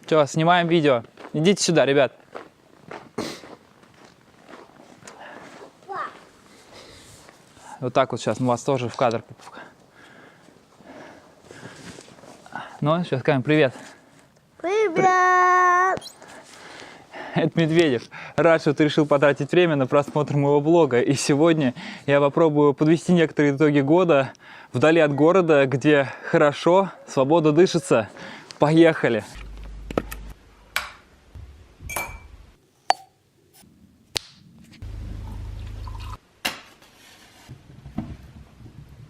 Все, снимаем видео. Идите сюда, ребят. Вот так вот сейчас мы вас тоже в кадр. Ну, сейчас скажем привет. Привет! Это Медведев. Рад, что ты решил потратить время на просмотр моего блога. И сегодня я попробую подвести некоторые итоги года вдали от города, где хорошо, свободно дышится. Поехали!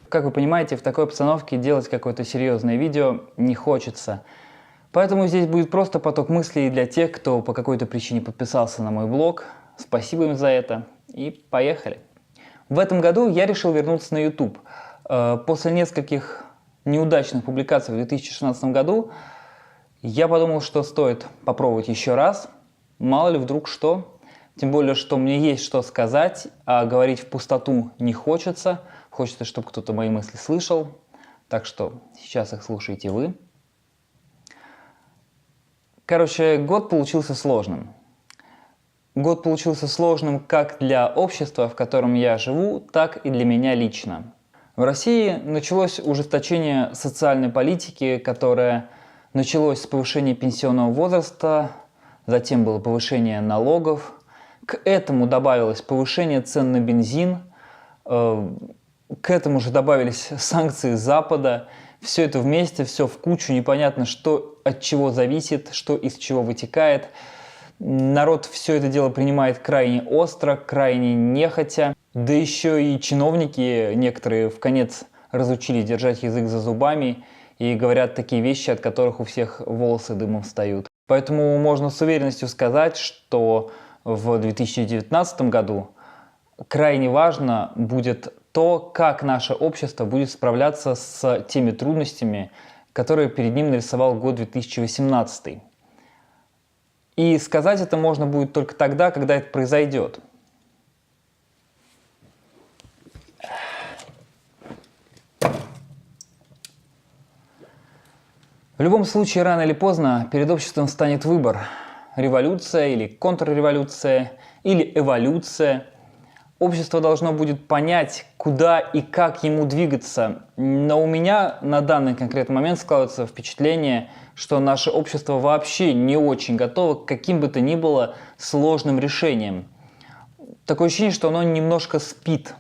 Как вы понимаете, в такой обстановке делать какое-то серьезное видео не хочется. Поэтому здесь будет просто поток мыслей для тех, кто по какой-то причине подписался на мой блог. Спасибо им за это. И поехали. В этом году я решил вернуться на YouTube. После нескольких неудачных публикаций в 2016 году я подумал, что стоит попробовать еще раз. Мало ли вдруг что. Тем более, что мне есть что сказать, а говорить в пустоту не хочется. Хочется, чтобы кто-то мои мысли слышал. Так что сейчас их слушаете вы. Короче, год получился сложным. Год получился сложным как для общества, в котором я живу, так и для меня лично. В России началось ужесточение социальной политики, которое началось с повышения пенсионного возраста, затем было повышение налогов. К этому добавилось повышение цен на бензин, к этому же добавились санкции Запада. Все это вместе, все в кучу, непонятно, что от чего зависит, что из чего вытекает. Народ все это дело принимает крайне остро, крайне нехотя. Да еще и чиновники некоторые вконец разучились держать язык за зубами и говорят такие вещи, от которых у всех волосы дымом встают. Поэтому можно с уверенностью сказать, что в 2019 году крайне важно будет то, как наше общество будет справляться с теми трудностями, которые перед ним нарисовал год 2018. И сказать это можно будет только тогда, когда это произойдет. В любом случае, рано или поздно перед обществом станет выбор. Революция или контрреволюция, или эволюция. Общество должно будет понять, куда и как ему двигаться. Но у меня на данный конкретный момент складывается впечатление, что наше общество вообще не очень готово к каким бы то ни было сложным решениям. Такое ощущение, что оно немножко спит.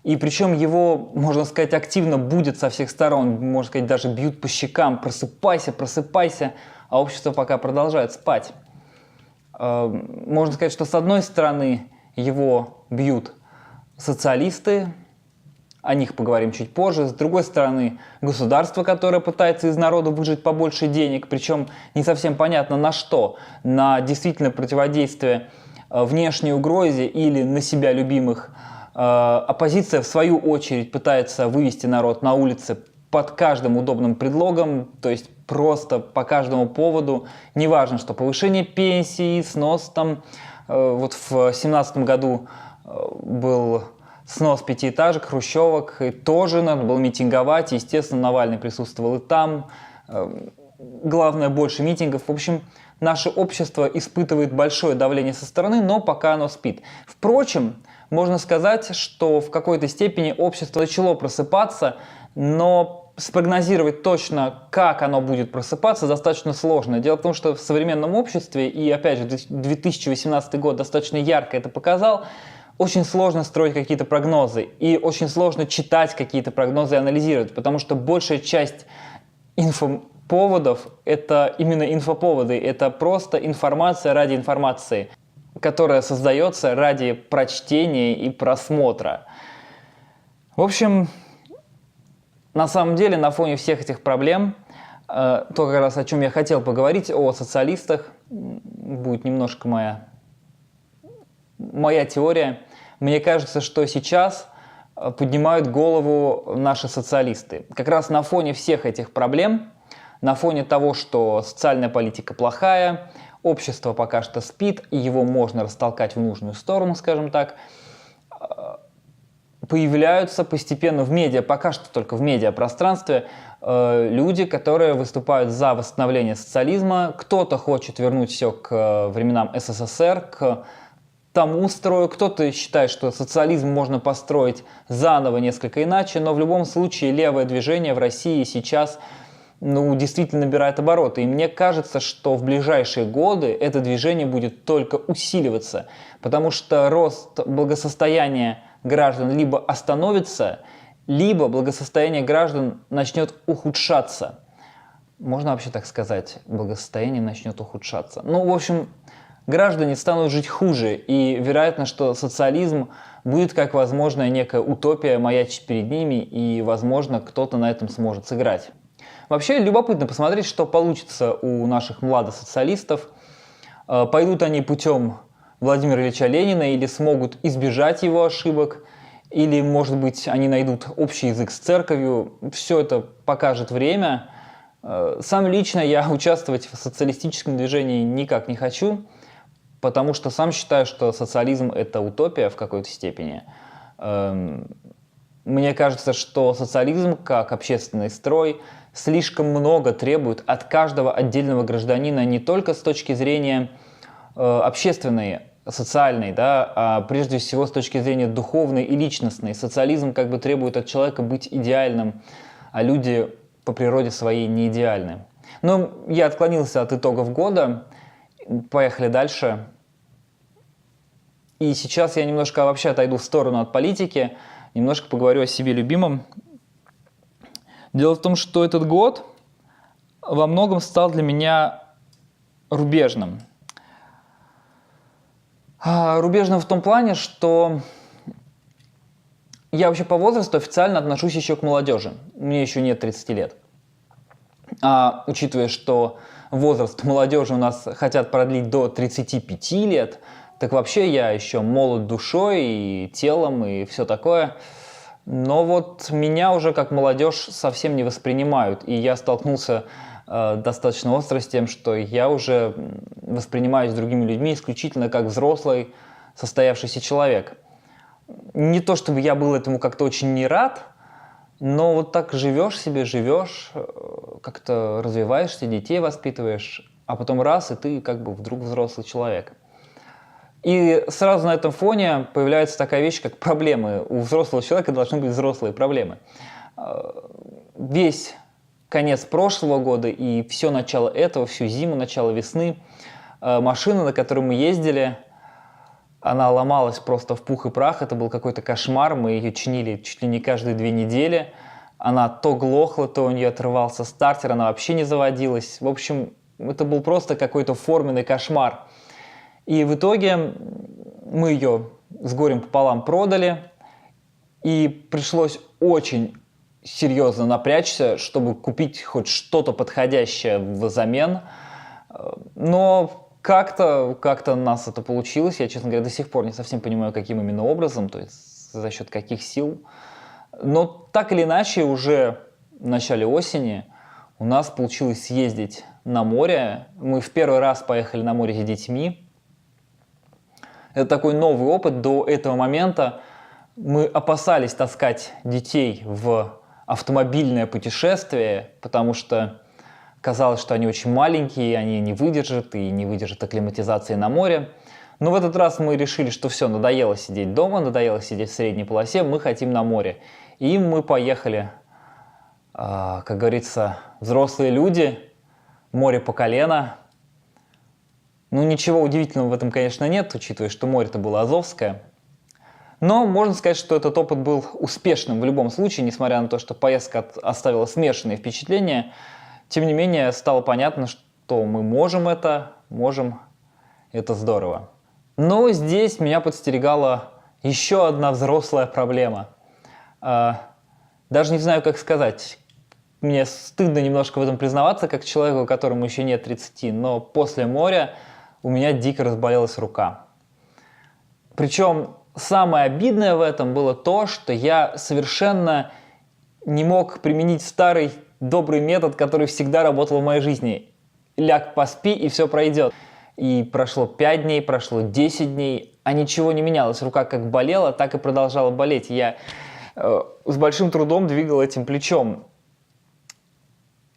И причем его, можно сказать, активно будет со всех сторон. Можно сказать, даже бьют по щекам. Просыпайся, просыпайся. А общество пока продолжает спать. Можно сказать, что с одной стороны его бьют социалисты, о них поговорим чуть позже. С другой стороны, государство, которое пытается из народа выжать побольше денег, причем не совсем понятно на что, на действительно противодействие внешней угрозе или на себя любимых. Оппозиция, в свою очередь, пытается вывести народ на улицы под каждым удобным предлогом, то есть просто по каждому поводу. Неважно, что повышение пенсии, снос там. Вот в 2017 году был снос пятиэтажек, хрущевок, и тоже надо было митинговать. Естественно, Навальный присутствовал и там. Главное, больше митингов. В общем, наше общество испытывает большое давление со стороны, но пока оно спит. Впрочем, можно сказать, что в какой-то степени общество начало просыпаться, но спрогнозировать точно, как оно будет просыпаться, достаточно сложно. Дело в том, что в современном обществе, и опять же 2018 год достаточно ярко это показал, очень сложно строить какие-то прогнозы и очень сложно читать какие-то прогнозы и анализировать, потому что большая часть инфоповодов – это именно инфоповоды, это просто информация ради информации, которая создается ради прочтения и просмотра. В общем, на самом деле, на фоне всех этих проблем, то как раз о чем я хотел поговорить, о социалистах, будет немножко моя теория. Мне кажется, что сейчас поднимают голову наши социалисты. Как раз на фоне всех этих проблем, на фоне того, что социальная политика плохая, общество пока что спит, и его можно растолкать в нужную сторону, скажем так, появляются постепенно в медиа, пока что только в медиапространстве, люди, которые выступают за восстановление социализма. Кто-то хочет вернуть все к временам СССР, к тому строю. Кто-то считает, что социализм можно построить заново, несколько иначе. Но в любом случае левое движение в России сейчас действительно набирает обороты. И мне кажется, что в ближайшие годы это движение будет только усиливаться, потому что рост благосостояния граждан либо остановится, либо благосостояние граждан начнет ухудшаться. Можно вообще так сказать, благосостояние начнет ухудшаться. В общем, граждане станут жить хуже, и вероятно, что социализм будет как возможная некая утопия маячить перед ними, и, возможно, кто-то на этом сможет сыграть. Вообще, любопытно посмотреть, что получится у наших младосоциалистов. Пойдут они путем Владимира Ильича Ленина или смогут избежать его ошибок, или, может быть, они найдут общий язык с церковью. Все это покажет время. Сам лично я участвовать в социалистическом движении никак не хочу, потому что сам считаю, что социализм – это утопия в какой-то степени. Мне кажется, что социализм, как общественный строй, слишком много требует от каждого отдельного гражданина не только с точки зрения общественной, социальной, а прежде всего с точки зрения духовной и личностной. Социализм как бы требует от человека быть идеальным, а люди по природе своей не идеальны. Но я отклонился от итогов года, поехали дальше. И сейчас я немножко вообще отойду в сторону от политики, немножко поговорю о себе любимом. Дело в том, что этот год во многом стал для меня рубежным. Рубежным в том плане, что я вообще по возрасту официально отношусь еще к молодежи. Мне еще нет 30 лет. А учитывая, что возраст молодежи у нас хотят продлить до 35 лет, так вообще я еще молод душой и телом и все такое. Но вот меня уже как молодежь совсем не воспринимают. И я столкнулся достаточно остро с тем, что я уже воспринимаюсь другими людьми исключительно как взрослый, состоявшийся человек. Не то чтобы я был этому как-то очень не рад, но вот так живешь себе, живешь, как-то развиваешься, детей воспитываешь, а потом раз, и ты как бы вдруг взрослый человек. И сразу на этом фоне появляется такая вещь, как проблемы. У взрослого человека должны быть взрослые проблемы. Весь конец прошлого года и все начало этого, всю зиму, начало весны, машина, на которой мы ездили, она ломалась просто в пух и прах. Это был какой-то кошмар. Мы ее чинили чуть ли не каждые 2 недели. Она то глохла, то у нее отрывался стартер, она вообще не заводилась. В общем, это был просто какой-то форменный кошмар. И в итоге мы ее с горем пополам продали. И пришлось очень серьезно напрячься, чтобы купить хоть что-то подходящее взамен. Но как-то у нас это получилось. Я, честно говоря, до сих пор не совсем понимаю, каким именно образом, то есть за счет каких сил. Но так или иначе, уже в начале осени у нас получилось съездить на море. Мы в первый раз поехали на море с детьми. Это такой новый опыт. До этого момента мы опасались таскать детей в автомобильное путешествие, потому что казалось, что они очень маленькие, они не выдержат и не выдержат акклиматизации на море. Но в этот раз мы решили, что все, надоело сидеть дома, надоело сидеть в средней полосе, мы хотим на море. И мы поехали, как говорится, взрослые люди, море по колено. Ничего удивительного в этом, конечно, нет, учитывая, что море-то было Азовское. Но можно сказать, что этот опыт был успешным в любом случае, несмотря на то, что поездка оставила смешанные впечатления. Тем не менее, стало понятно, что мы можем, это здорово. Но здесь меня подстерегала еще одна взрослая проблема. Даже не знаю, как сказать. Мне стыдно немножко в этом признаваться, как человеку, которому еще нет 30, но после моря у меня дико разболелась рука. Причем самое обидное в этом было то, что я совершенно не мог применить старый добрый метод, который всегда работал в моей жизни. Ляг, поспи, и все пройдет. И прошло 5 дней, прошло 10 дней, а ничего не менялось. Рука как болела, так и продолжала болеть. Я с большим трудом двигал этим плечом.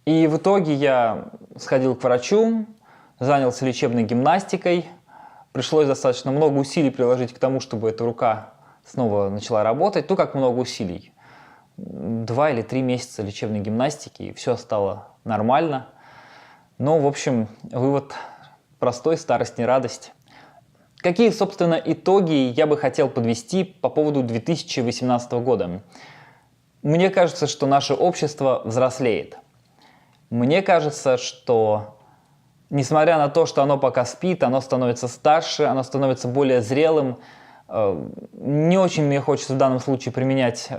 И в итоге я сходил к врачу, занялся лечебной гимнастикой. Пришлось достаточно много усилий приложить к тому, чтобы эта рука снова начала работать. Ну, как много усилий? 2 или 3 месяца лечебной гимнастики, и все стало нормально. Но, в общем, вывод простой: старость не радость. Какие, собственно, итоги я бы хотел подвести по поводу 2018 года? Мне кажется, что наше общество взрослеет. Мне кажется, что, несмотря на то, что оно пока спит, оно становится старше, оно становится более зрелым. Не очень мне хочется в данном случае применять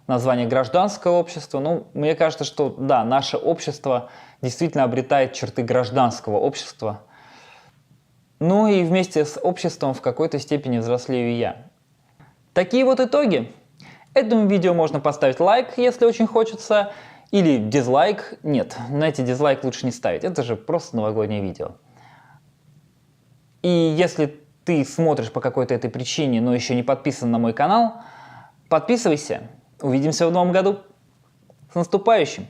название гражданское общество. Но мне кажется, что да, наше общество действительно обретает черты гражданского общества. Ну и вместе с обществом в какой-то степени взрослею и я. Такие вот итоги. Этому видео можно поставить лайк, если очень хочется, или дизлайк. Нет, знаете, дизлайк лучше не ставить, это же просто новогоднее видео. И если ты смотришь по какой-то этой причине, но еще не подписан на мой канал, подписывайся. Увидимся в новом году. С наступающим!